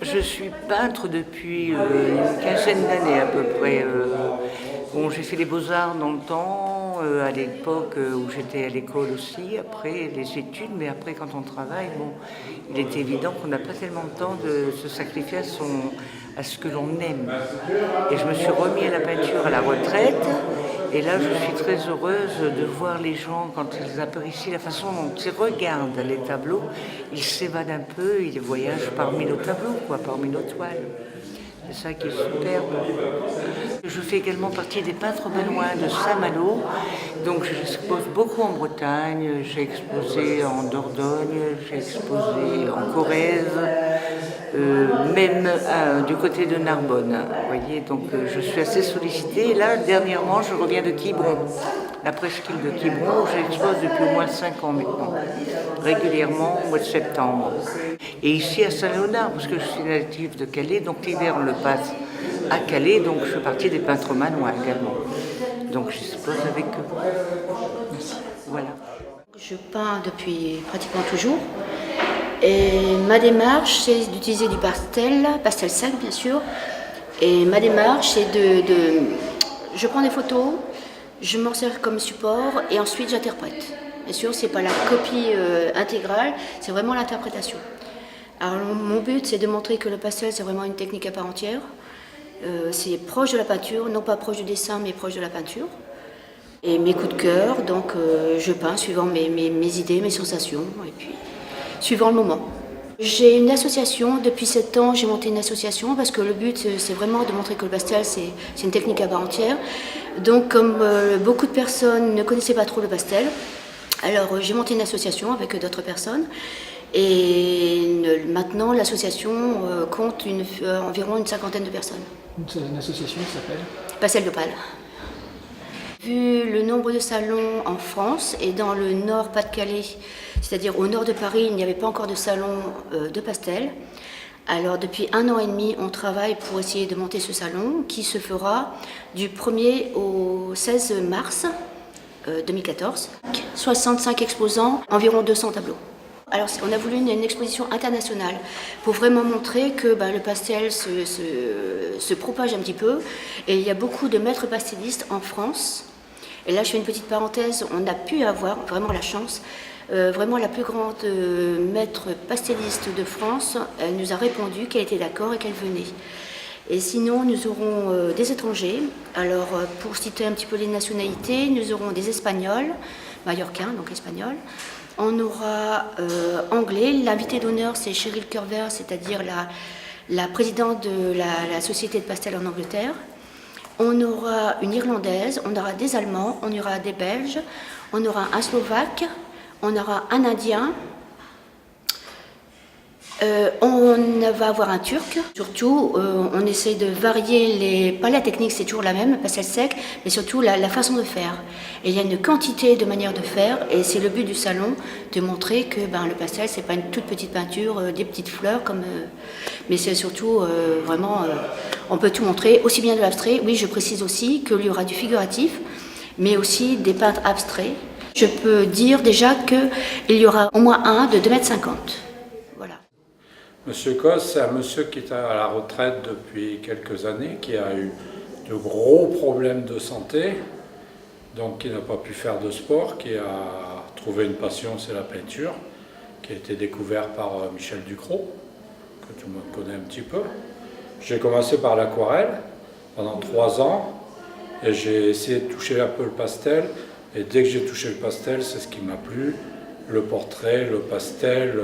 Je suis peintre depuis une quinzaine d'années à peu près. Bon, j'ai fait les beaux-arts dans le temps, à l'époque où j'étais à l'école aussi, après les études, mais après quand on travaille, bon, il est évident qu'on n'a pas tellement de temps de se sacrifier à ce que l'on aime. Et je me suis remis à la peinture à la retraite, et là je suis très heureuse de voir les gens, quand ils apprécient la façon dont ils regardent les tableaux, ils s'évadent un peu, ils voyagent parmi nos tableaux, parmi nos toiles. C'est ça qui est superbe. Je fais également partie des peintres béninois de Saint-Malo. Donc j'expose beaucoup en Bretagne, j'ai exposé en Dordogne, j'ai exposé en Corrèze, même du côté de Narbonne. Vous voyez, donc je suis assez sollicitée. Et là, dernièrement, je reviens de Quiberon, la presqu'île de Quiberon, où j'expose depuis au moins 5 ans maintenant, régulièrement au mois de septembre. Et ici à Saint-Léonard, parce que je suis native de Calais, donc l'hiver on le passe à Calais, donc je fais partie des peintres manois également. Donc j'expose avec eux. Voilà. Je peins depuis pratiquement toujours. Et ma démarche, c'est d'utiliser du pastel sec bien sûr. Et ma démarche, c'est je prends des photos, je m'en sers comme support et ensuite j'interprète. Bien sûr, c'est pas la copie intégrale, c'est vraiment l'interprétation. Alors mon but, c'est de montrer que le pastel, c'est vraiment une technique à part entière. C'est proche de la peinture, non pas proche du dessin, mais proche de la peinture. Et mes coups de cœur, donc je peins suivant mes idées, mes sensations, et puis suivant le moment. J'ai une association, depuis 7 ans, j'ai monté une association parce que le but, c'est vraiment de montrer que le pastel, c'est une technique à part entière. Donc comme beaucoup de personnes ne connaissaient pas trop le pastel, alors j'ai monté une association avec d'autres personnes. Et maintenant, l'association compte environ une 50aine de personnes. Une association qui s'appelle Pastel d'Opale. Vu le nombre de salons en France et dans le nord Pas-de-Calais, c'est-à-dire au nord de Paris, il n'y avait pas encore de salon de pastel. Alors depuis 1 an et demi, on travaille pour essayer de monter ce salon qui se fera du 1er au 16 mars 2014. 65 exposants, environ 200 tableaux. Alors on a voulu une exposition internationale pour vraiment montrer que le pastel se propage un petit peu et il y a beaucoup de maîtres pastellistes en France. Et là je fais une petite parenthèse, on a pu avoir vraiment la chance, vraiment la plus grande maître pastelliste de France, elle nous a répondu qu'elle était d'accord et qu'elle venait. Et sinon nous aurons des étrangers, alors pour citer un petit peu les nationalités, nous aurons des Espagnols, Mallorcains donc Espagnols. On aura anglais, l'invité d'honneur c'est Cheryl Curver, c'est-à-dire la présidente de la Société de pastel en Angleterre. On aura une Irlandaise, on aura des Allemands, on aura des Belges, on aura un Slovaque, on aura un Indien, on va avoir un Turc. Surtout, on essaie de varier pas la technique, c'est toujours la même, pastel sec, mais surtout la façon de faire. Et il y a une quantité de manières de faire, et c'est le but du salon, de montrer que le pastel, c'est pas une toute petite peinture, des petites fleurs, mais c'est surtout vraiment, on peut tout montrer, aussi bien de l'abstrait. Oui, je précise aussi qu'il y aura du figuratif, mais aussi des peintres abstraits. Je peux dire déjà qu'il y aura au moins un de 2,50 m. Voilà. Monsieur Cos, c'est un monsieur qui est à la retraite depuis quelques années, qui a eu de gros problèmes de santé, donc qui n'a pas pu faire de sport, qui a trouvé une passion, c'est la peinture, qui a été découvert par Michel Ducrot, que tout le monde connaît un petit peu. J'ai commencé par l'aquarelle pendant 3 ans, et j'ai essayé de toucher un peu le pastel, et dès que j'ai touché le pastel, c'est ce qui m'a plu, le portrait, le pastel.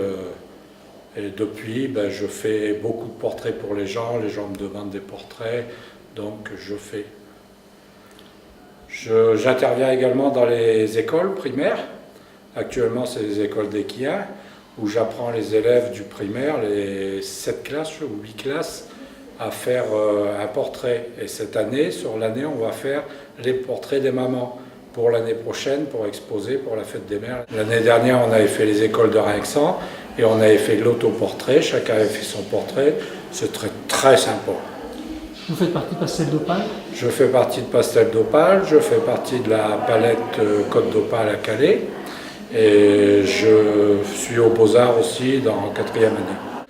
Et depuis, je fais beaucoup de portraits pour les gens me demandent des portraits, donc je fais. J'interviens également dans les écoles primaires. Actuellement, c'est les écoles d'Équien, où j'apprends les élèves du primaire, les 7 classes ou 8 classes, à faire un portrait. Et cette année, sur l'année, on va faire les portraits des mamans. Pour l'année prochaine, pour exposer pour la fête des mères. L'année dernière, on avait fait les écoles de Rinxan et on avait fait l'autoportrait, chacun avait fait son portrait, c'est très sympa. Vous faites partie de Pastel d'Opale? Je fais partie de Pastel d'Opale, je fais partie de la palette Côte d'Opale à Calais et je suis aux Beaux-Arts aussi dans 4e année.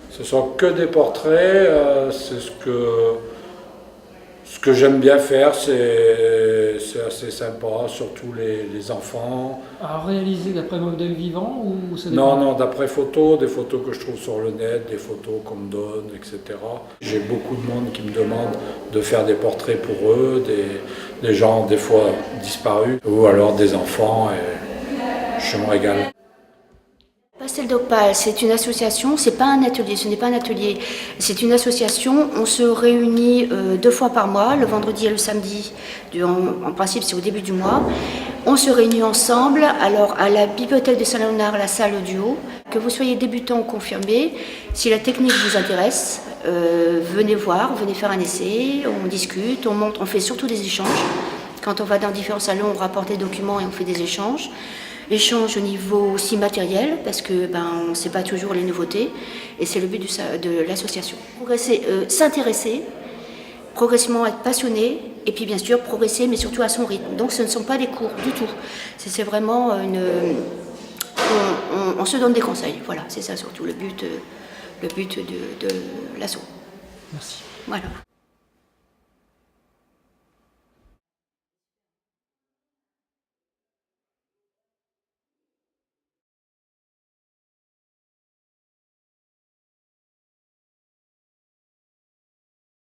ce sont que des portraits, c'est ce que j'aime bien faire, c'est assez sympa, surtout les enfants. Alors réalisé d'après modèle vivant ou ça Non, dépend? non, d'après photos, des photos que je trouve sur le net, des photos qu'on me donne, etc. J'ai beaucoup de monde qui me demande de faire des portraits pour eux, des gens des fois disparus, ou alors des enfants, et je me régale. Pastel d'Opale, c'est une association, c'est pas un atelier, ce n'est pas un atelier, c'est une association. On se réunit 2 fois par mois, le vendredi et le samedi, en principe c'est au début du mois. On se réunit ensemble, alors à la bibliothèque de Saint-Léonard, la salle du haut. Que vous soyez débutant ou confirmé, si la technique vous intéresse, venez voir, venez faire un essai, on discute, on monte, on fait surtout des échanges. Quand on va dans différents salons, on rapporte des documents et on fait des échanges. Échange au niveau aussi matériel, parce que on ne sait pas toujours les nouveautés, et c'est le but de l'association. Progresser, s'intéresser, progressivement être passionné, et puis bien sûr progresser, mais surtout à son rythme. Donc ce ne sont pas des cours du tout. C'est vraiment on se donne des conseils. Voilà, c'est ça surtout le but de l'asso. Merci. Voilà.